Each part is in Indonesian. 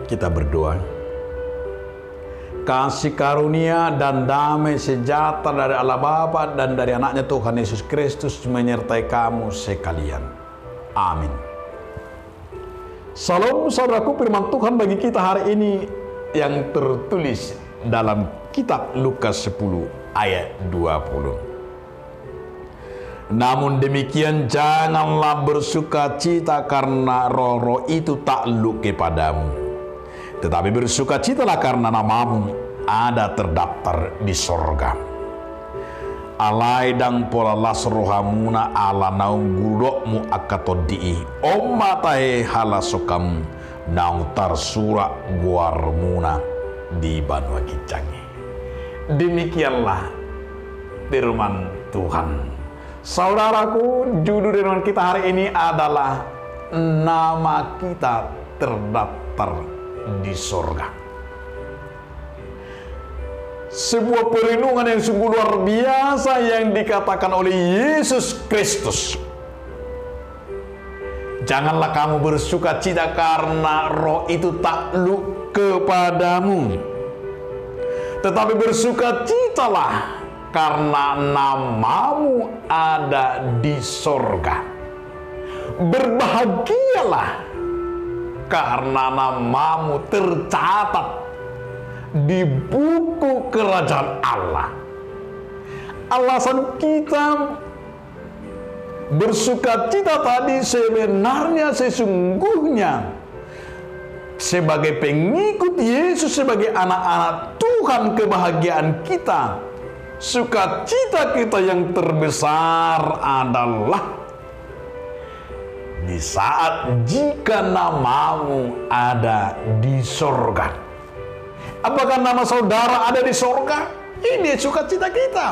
Kita berdoa. Kasih karunia dan damai sejahtera dari Allah Bapa dan dari anaknya Tuhan Yesus Kristus menyertai kamu sekalian. Amin. Salam saudaraku, firman Tuhan bagi kita hari ini yang tertulis dalam kitab Lukas 10 ayat 20. Namun demikian janganlah bersuka cita karena roh-roh itu takluk kepadamu. Tetapi bersukacitalah karena namamu ada terdaftar di sorga. Alai dang pola las rohamuna ala naung gurokmu akatodii omatahe halasokam naung tarsura guarmuna di banua kicangi. Demikianlah firman Tuhan. Saudaraku, judul renungan kita hari ini adalah nama kita terdaftar di sorga. Sebuah perenungan yang sungguh luar biasa yang dikatakan oleh Yesus Kristus. Janganlah kamu bersuka cita karena roh itu takluk kepadamu, tetapi bersuka citalah karena namamu ada di sorga. Berbahagialah karena namamu tercatat di buku kerajaan Allah. Alasan kita bersuka cita tadi sebenarnya sesungguhnya sebagai pengikut Yesus, sebagai anak-anak Tuhan, kebahagiaan kita, sukacita kita yang terbesar adalah di saat jika namamu ada di sorga. Apakah nama saudara ada di sorga? Ini sukacita kita.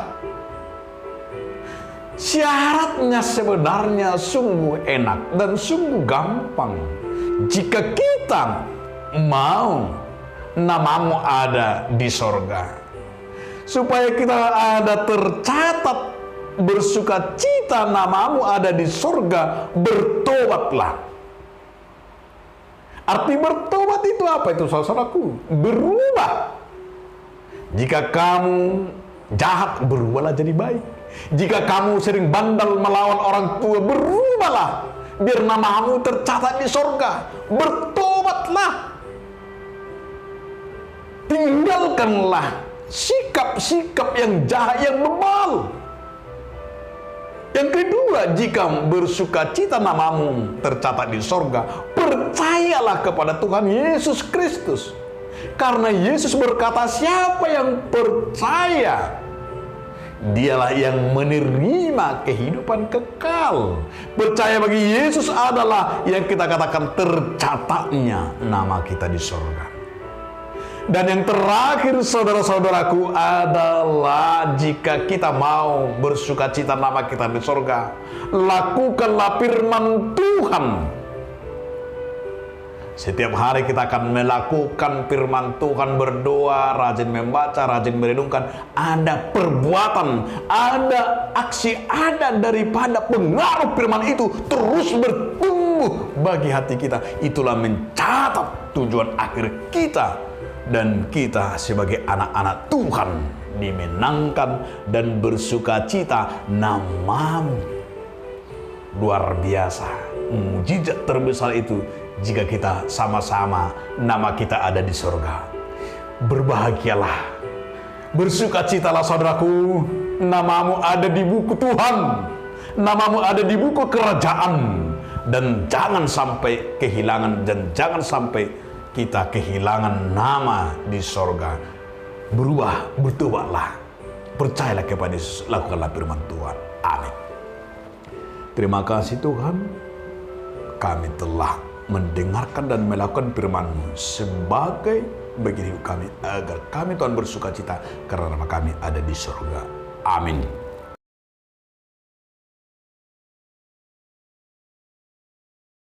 Syaratnya sebenarnya sungguh enak dan sungguh gampang. Jika kita mau namamu ada di sorga, supaya kita ada tercatat bersuka cita namamu ada di sorga, bertobatlah. Arti bertobat itu apa itu, saudaraku? Berubah. Jika kamu jahat, berubahlah jadi baik. Jika kamu sering bandel melawan orang tua, berubahlah biar namamu tercatat di sorga. Bertobatlah. Tinggalkanlah sikap-sikap yang jahat, yang bebal. Yang kedua, jika bersuka cita namamu tercatat di sorga, percayalah kepada Tuhan Yesus Kristus. Karena Yesus berkata, siapa yang percaya, dialah yang menerima kehidupan kekal. Percaya bagi Yesus adalah yang kita katakan tercatatnya nama kita di sorga. Dan yang terakhir, saudara-saudaraku, adalah jika kita mau bersuka cita nama kita di sorga, lakukanlah firman Tuhan. Setiap hari kita akan melakukan firman Tuhan, berdoa, rajin membaca, rajin merenungkan. Ada perbuatan, ada aksi, ada daripada pengaruh firman itu terus bertumbuh bagi hati kita. Itulah mencatat tujuan akhir kita. Dan kita sebagai anak-anak Tuhan dimenangkan dan bersuka cita namamu. Luar biasa. Mujizat terbesar itu jika kita sama-sama nama kita ada di surga. Berbahagialah, bersukacitalah saudaraku, namamu ada di buku Tuhan, namamu ada di buku kerajaan, dan jangan sampai kehilangan, dan jangan sampai kita kehilangan nama di sorga. Berubah, bertobatlah, percayalah kepada Yesus, lakukanlah firman Tuhan. Amin. Terima kasih Tuhan, kami telah mendengarkan dan melakukan firman-Mu sebagai bagian hidup kami, agar kami Tuhan bersuka cita karena nama kami ada di surga. Amin.